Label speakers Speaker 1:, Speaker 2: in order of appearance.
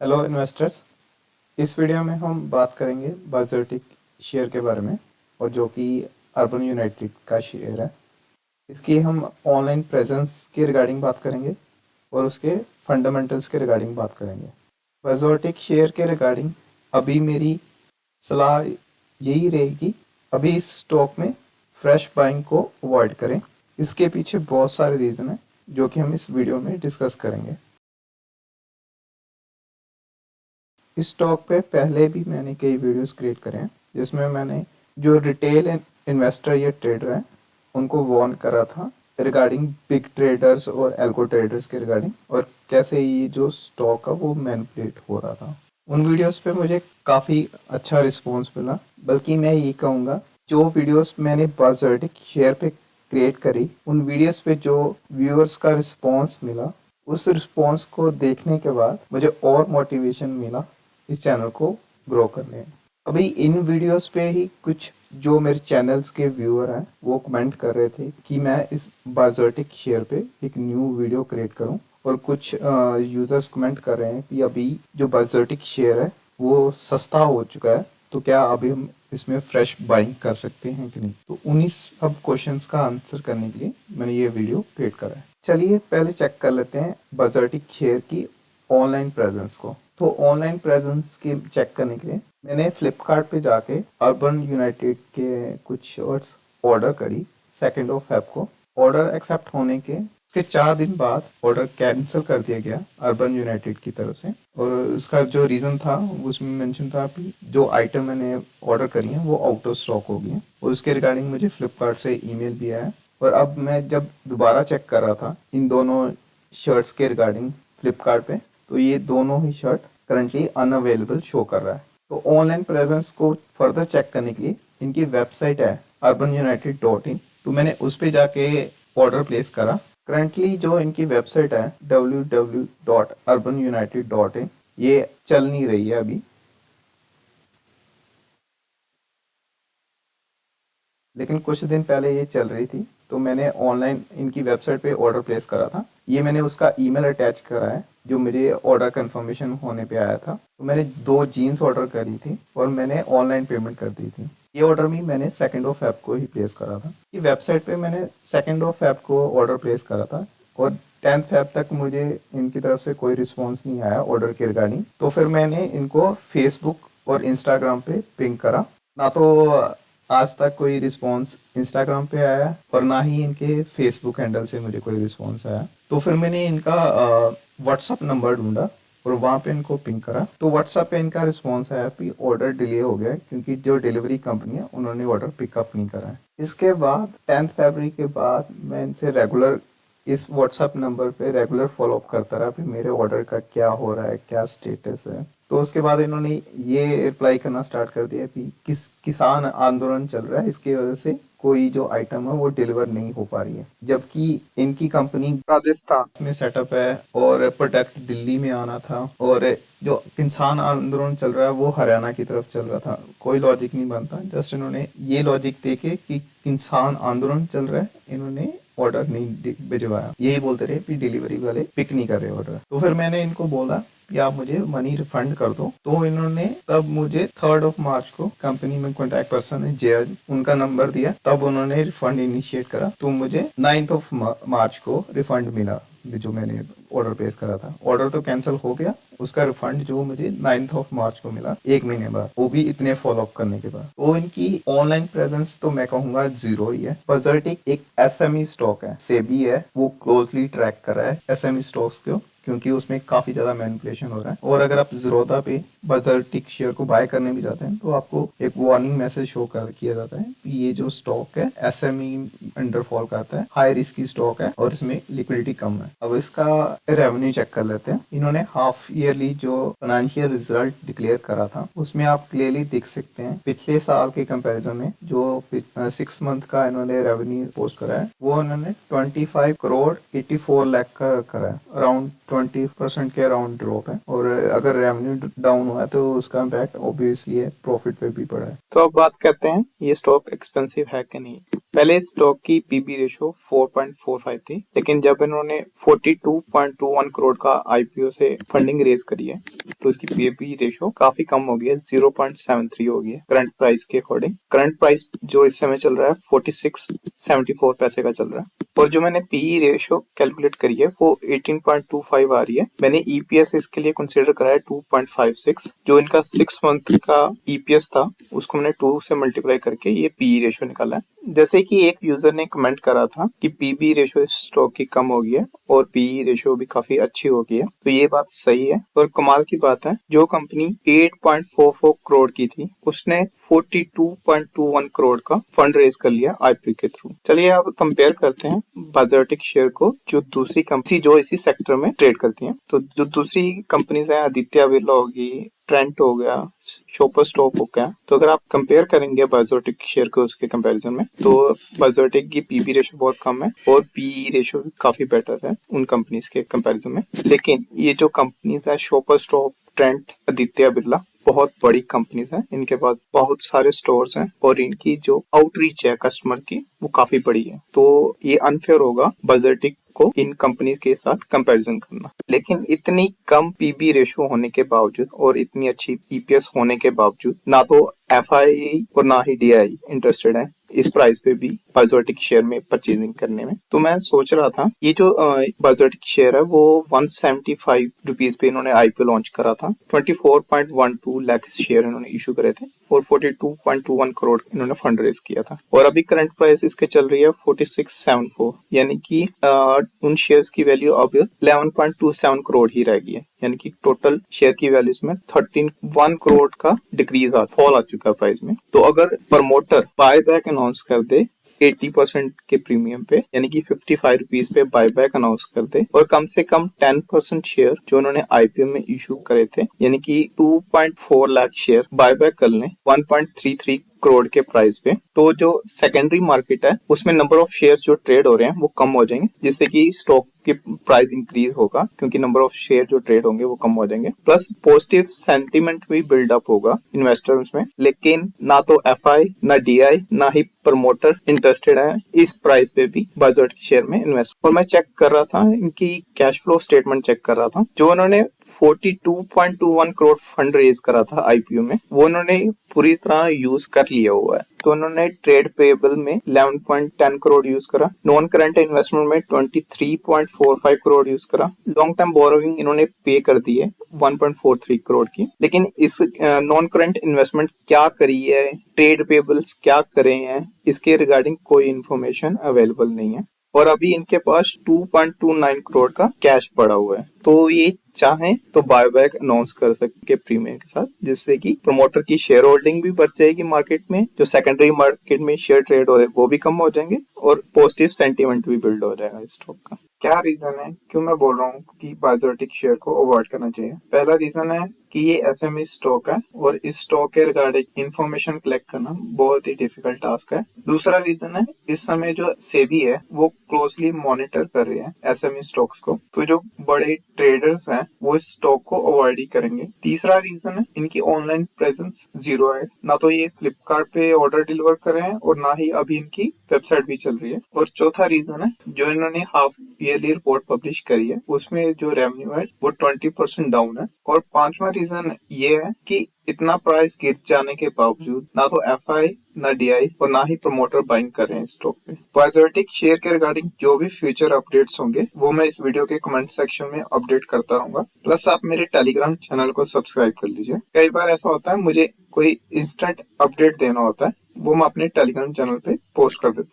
Speaker 1: Hello investors. इस video में हम बात करेंगे बर्जर्टिक शेयर के बारे में, और जो कि अर्बन यूनाइटेड का शेयर है। इसकी हम ऑनलाइन प्रेजेंस के रिगार्डिंग बात करेंगे और उसके फंडामेंटल्स के रिगार्डिंग बात करेंगे। बर्जर्टिक शेयर के रिगार्डिंग अभी मेरी सलाह यही रहेगी, अभी इस स्टॉक में फ्रेश बाइंग को अवॉइड करें। इसके पीछे बहुत सारे रीज़न हैं जो कि हम इस वीडियो में डिस्कस करेंगे। इस स्टॉक पे पहले भी मैंने कई वीडियोस क्रिएट करे हैं, जिसमें मैंने जो रिटेल इन्वेस्टर या ट्रेडर हैं उनको वार्न करा था रिगार्डिंग बिग ट्रेडर्स और एल्गो ट्रेडर्स के रिगार्डिंग, और कैसे ये जो स्टॉक है वो मैनिपुलेट हो रहा था। उन वीडियोस पे मुझे काफ़ी अच्छा रिस्पॉन्स मिला। बल्कि मैं ये कहूँगा, जो वीडियोस मैंने बर्जर्टिक शेयर पे क्रिएट करी, उन वीडियोस पे जो व्यूअर्स का रिस्पॉन्स मिला, उस रिस्पॉन्स को देखने के बाद मुझे और मोटिवेशन मिला इस चैनल को ग्रो करने। अभी इन वीडियोस पे ही कुछ जो मेरे चैनल्स के व्यूअर हैं वो कमेंट कर रहे थे कि मैं इस बर्जर्टिक शेयर पे एक न्यू वीडियो क्रिएट करूं, और कुछ यूजर्स कमेंट कर रहे हैं कि अभी जो बर्जर्टिक शेयर है वो सस्ता हो चुका है, तो क्या अभी हम इसमें फ्रेश बाइंग कर सकते हैं कि नहीं। तो उन्हीं सब क्वेश्चंस का आंसर करने के लिए मैंने ये वीडियो क्रिएट करा है। चलिए पहले चेक कर लेते हैं बर्जर्टिक शेयर की ऑनलाइन प्रेजेंस को। तो ऑनलाइन प्रेजेंस के चेक करने के लिए मैंने फ्लिपकार्ट पे जाके अर्बन यूनाइटेड के कुछ शर्ट्स ऑर्डर करी 2 फेब को। ऑर्डर एक्सेप्ट होने के उसके 4 दिन बाद ऑर्डर कैंसिल कर दिया गया अर्बन यूनाइटेड की तरफ से, और उसका जो रीज़न था उसमें मेंशन था कि जो आइटम मैंने ऑर्डर करी हैं वो आउट ऑफ स्टॉक हो गई हैं, और उसके रिगार्डिंग मुझे फ्लिपकार्ट से ईमेल भी आया। और अब मैं जब दोबारा चेक कर रहा था इन दोनों शर्ट्स के रिगार्डिंग फ्लिपकार्ट पे, तो ये दोनों ही शर्ट करंटली अनअवेलेबल शो कर रहा है। तो ऑनलाइन प्रेजेंस को फर्दर चेक करने के लिए इनकी वेबसाइट है urbanunited.in, तो मैंने उस पर जाके ऑर्डर प्लेस करा। करंटली जो इनकी वेबसाइट है www.urbanunited.in, ये चल नहीं रही है अभी, लेकिन कुछ दिन पहले ये चल रही थी। तो मैंने ऑनलाइन इनकी वेबसाइट पे ऑर्डर प्लेस करा था। ये मैंने उसका ईमेल अटैच करा है जो मुझे ऑर्डर कंफर्मेशन होने पे आया था। तो मैंने 2 जीन्स ऑर्डर करी थी और मैंने ऑनलाइन पेमेंट कर दी थी। ये ऑर्डर भी मैंने 2 फेब को ही प्लेस करा था। ये वेबसाइट पे मैंने 2 फेब को ऑर्डर प्लेस करा था, और 10 फेब तक मुझे इनकी तरफ से कोई रिस्पॉन्स नहीं आया ऑर्डर के रिगार्डिंग। तो फिर मैंने इनको फेसबुक और इंस्टाग्राम पे पिंग करा। ना तो आज तक कोई रिस्पॉन्स इंस्टाग्राम पे आया और ना ही इनके फेसबुक हैंडल से मुझे कोई रिस्पॉन्स आया। तो फिर मैंने इनका व्हाट्सअप नंबर ढूंढा और वहाँ पे इनको पिंग करा। तो व्हाट्सअप पे इनका रिस्पॉन्स आया कि ऑर्डर डिले हो गया है, क्योंकि जो डिलीवरी कंपनी है उन्होंने ऑर्डर पिकअप नहीं करा है। इसके बाद 10 फरवरी के बाद मैं इनसे रेगुलर इस व्हाट्सअप नंबर पे रेगुलर फॉलोअप करता रहा कि मेरे ऑर्डर का क्या हो रहा है, क्या स्टेटस है। तो उसके बाद इन्होंने ये रिप्लाई करना स्टार्ट कर दिया कि किसान आंदोलन चल रहा है, इसकी वजह से कोई जो आइटम है वो डिलीवर नहीं हो पा रही है, जबकि इनकी कंपनी राजस्थान में सेटअप है और प्रोडक्ट दिल्ली में आना था, और जो किसान आंदोलन चल रहा है वो हरियाणा की तरफ चल रहा था। कोई लॉजिक नहीं बनता। जस्ट इन्होंने ये लॉजिक देके कि किसान आंदोलन चल रहा है, इन्होंने ऑर्डर नहीं भिजवाया। यही बोलते रहे कि डिलीवरी वाले पिक नहीं कर रहे ऑर्डर। तो फिर मैंने इनको बोला कि आप मुझे मनी रिफंड कर दो। तो इन्होंने तब मुझे 3 मार्च को कंपनी में कॉन्टैक्ट पर्सन है जय, उनका नंबर दिया। तब उन्होंने रिफंड इनिशिएट करा। तो मुझे 9 मार्च को रिफंड मिला जो मैंने ऑर्डर प्लेस करा था। ऑर्डर तो कैंसिल हो गया, उसका रिफंड जो मुझे 9 मार्च को मिला, 1 महीने बाद, वो भी इतने फॉलोअप करने के बाद। तो इनकी ऑनलाइन प्रेजेंस तो मैं कहूंगा जीरो ही है। बर्जर्टिक एक एसएमई स्टॉक है, सेबी है वो क्लोजली ट्रैक कर रहा है एसएमई स्टॉक्स को, क्योंकि उसमें काफी ज्यादा मैनिपुलेशन हो रहा है। और अगर आप ज़ीरोधा पे बर्जर्टिक शेयर को बाय करने भी जाते हैं तो आपको एक वार्निंग मैसेज शो कर किया जाता है कि ये जो स्टॉक है एसएमई अंडर फॉल करता है, हाई रिस्क की स्टॉक है और इसमें लिक्विडिटी कम है। अब इसका रेवेन्यू चेक कर लेते हैं। इन्होंने हाफ ईयरली जो फाइनेंशियल रिजल्ट डिक्लेयर करा था उसमें आप क्लियरली देख सकते हैं पिछले साल के कंपैरिजन में जो 6 मंथ का इन्होंने रेवेन्यू पोस्ट करा है वो इन्होंने 25 करोड़ 84 लाख का करा है। अराउंड 20% के अराउंड ड्रॉप है, और अगर रेवेन्यू डाउन हुआ है तो उसका इम्पैक्ट ऑब्वियसली है प्रॉफिट पे भी पड़ा है।
Speaker 2: तो अब बात करते हैं ये स्टॉक एक्सपेंसिव है कि नहीं। पहले इस स्टॉक की पीबी रेशो 4.45 थी, लेकिन जब इन्होंने 42.21 करोड़ का आईपीओ से फंडिंग रेज करी है तो तो उसकी पीबी रेशो काफी कम हो गई है, 0.73 हो गई है करंट प्राइस के अकॉर्डिंग। करंट प्राइस जो इस समय चल रहा है 46.74 पैसे का चल रहा है, और जो मैंने पीई रेशो कैलकुलेट करी है वो 18.25 आ रही है। मैंने ईपीएस इसके लिए कंसीडर करा है 2.56, जो इनका 6 मंथ का ईपीएस था उसको मैंने 2 से मल्टीप्लाई करके ये पीई रेशो निकाला है। जैसे कि एक यूजर ने कमेंट करा था कि पीबी रेशो इस स्टॉक की कम हो गई है और पीई रेशो भी काफी अच्छी हो गई है, तो ये बात सही है। और कमाल की बात है, जो कंपनी 8.44 करोड़ की थी उसने 42.21 करोड़ का फंड रेज कर लिया आईपीओ के थ्रू। चलिए अब कंपेयर करते हैं बायोटिक शेयर को जो दूसरी कंपनी जो इसी सेक्टर में ट्रेड करती हैं। तो जो दूसरी कंपनीज है, आदित्य बिरला होगी, ट्रेंट हो गया, शॉपर स्टॉक हो गया, तो अगर आप कंपेयर करेंगे बायोटिक शेयर को उसके कंपैरिजन में, तो बायोटिक की पीबी रेशो बहुत कम है और पीई रेशो काफी बेटर है उन कंपनीज के कंपैरिजन में। लेकिन ये जो कंपनीज है shopper stock, Trent, Aditya Birla, बहुत बड़ी कंपनीज हैं, इनके पास बहुत सारे स्टोर्स हैं और इनकी जो आउटरीच है कस्टमर की वो काफी बड़ी है। तो ये अनफेयर होगा बायोटिक को इन कंपनी के साथ कंपैरिजन करना। लेकिन इतनी कम पीबी रेशो होने के बावजूद और इतनी अच्छी ईपीएस होने के बावजूद ना तो एफआई और ना ही डीआई इंटरेस्टेड है इस प्राइस पे भी बायोटिक शेयर में परचेजिंग करने में। तो मैं सोच रहा था ये जो बायोटिक शेयर है वो 175 रुपीज पे इन्होंने आईपीओ लॉन्च करा था, 24.12 लाख शेयर इन्होंने इशू करे थे और 42.21 करोड़ इन्होंने फंड रेज किया था, और अभी करंट प्राइस इसके चल रही है 4674, यानी कि उन शेयर्स की वैल्यू अब 11.27 करोड़ ही रह गई है, यानी कि टोटल शेयर की वैल्यू में 13.1 करोड़ का डिक्रीज फॉल आ चुका है प्राइस में। तो अगर प्रमोटर बायबैक अनाउंस कर दे 80% के प्रीमियम पे, यानी कि 55 रुपीज पे बायबैक अनाउंस कर दे और कम से कम 10% शेयर जो उन्होंने आईपीओ में इशू करे थे, यानी कि 2.4 लाख शेयर बायबैक कर लें 1.33 करोड़ के प्राइस पे, तो जो सेकेंडरी मार्केट है उसमें नंबर ऑफ शेयर्स जो ट्रेड हो रहे हैं वो कम हो जाएंगे, जिससे कि स्टॉक की प्राइस इंक्रीज होगा क्योंकि नंबर ऑफ शेयर जो ट्रेड होंगे वो कम हो जाएंगे, प्लस पॉजिटिव सेंटीमेंट भी बिल्डअप होगा इन्वेस्टर्स में। लेकिन ना तो एफआई, ना डीआई, ना ही प्रमोटर इंटरेस्टेड है इस प्राइस पे भी बायोटिक शेयर में इन्वेस्ट। और मैं चेक कर रहा था इनकी कैश फ्लो स्टेटमेंट चेक कर रहा था, जो उन्होंने 42.21 करोड़ फंड रेज करा था आईपीओ में वो उन्होंने पूरी तरह यूज कर लिया हुआ है। तो उन्होंने ट्रेड पेएबल में 11.10 करोड़ यूज करा, नॉन करंट इन्वेस्टमेंट में 23.45 करोड़ यूज करा, लॉन्ग टर्म बोरोइंग इन्होंने पे कर दी है 1.43 करोड़ की। लेकिन इस नॉन करंट इन्वेस्टमेंट क्या करी है, ट्रेड पेएबल्स क्या करे हैं, इसके रिगार्डिंग कोई इन्फॉर्मेशन अवेलेबल नहीं है, और अभी इनके पास 2.29 करोड़ का कैश पड़ा हुआ है। तो ये चाहें तो बायबैक अनाउंस कर सकते प्रीमियम के साथ, जिससे कि प्रमोटर की शेयर होल्डिंग भी बढ़ जाएगी मार्केट में, जो सेकेंडरी मार्केट में शेयर ट्रेड हो रहे हैं वो भी कम हो जाएंगे और पॉजिटिव सेंटीमेंट भी बिल्ड हो जाएगा इस स्टॉक का। क्या रीजन है क्यों मैं बोल रहा हूँ कि बायोटिक शेयर को अवॉइड करना चाहिए? पहला रीजन है कि ये एसएमई स्टॉक है और इस स्टॉक के रिगार्डिंग इंफॉर्मेशन कलेक्ट करना बहुत ही डिफिकल्ट टास्क है। दूसरा रीजन है इस समय जो सेबी है वो क्लोजली मॉनिटर कर रहे हैं एसएमई स्टॉक्स को, तो जो बड़े ट्रेडर्स हैं वो इस स्टॉक को अवॉइड ही करेंगे। तीसरा रीजन है इनकी ऑनलाइन प्रेजेंस जीरो है, ना तो ये फ्लिपकार्ट पे ऑर्डर डिलीवर कर रहे हैं और ना ही अभी इनकी वेबसाइट भी चल रही है। और चौथा रीजन है जो इन्होंने हाफ ईयरली रिपोर्ट पब्लिश करी है उसमें जो रेवेन्यू है वो 20% डाउन है। और पांचवा रीजन ये है कि इतना प्राइस गिर जाने के बावजूद ना तो एफआई, ना डीआई और ना ही प्रमोटर बाइंग कर रहे हैं स्टॉक पे। बायोटिक शेयर के रिगार्डिंग जो भी फ्यूचर अपडेट्स होंगे वो मैं इस वीडियो के कमेंट सेक्शन में अपडेट करता रहूंगा। प्लस आप मेरे टेलीग्राम चैनल को सब्सक्राइब कर लीजिए। कई बार ऐसा होता है मुझे कोई इंस्टेंट अपडेट देना होता है, वो मैं अपने टेलीग्राम चैनल पे पोस्ट कर देता हूँ।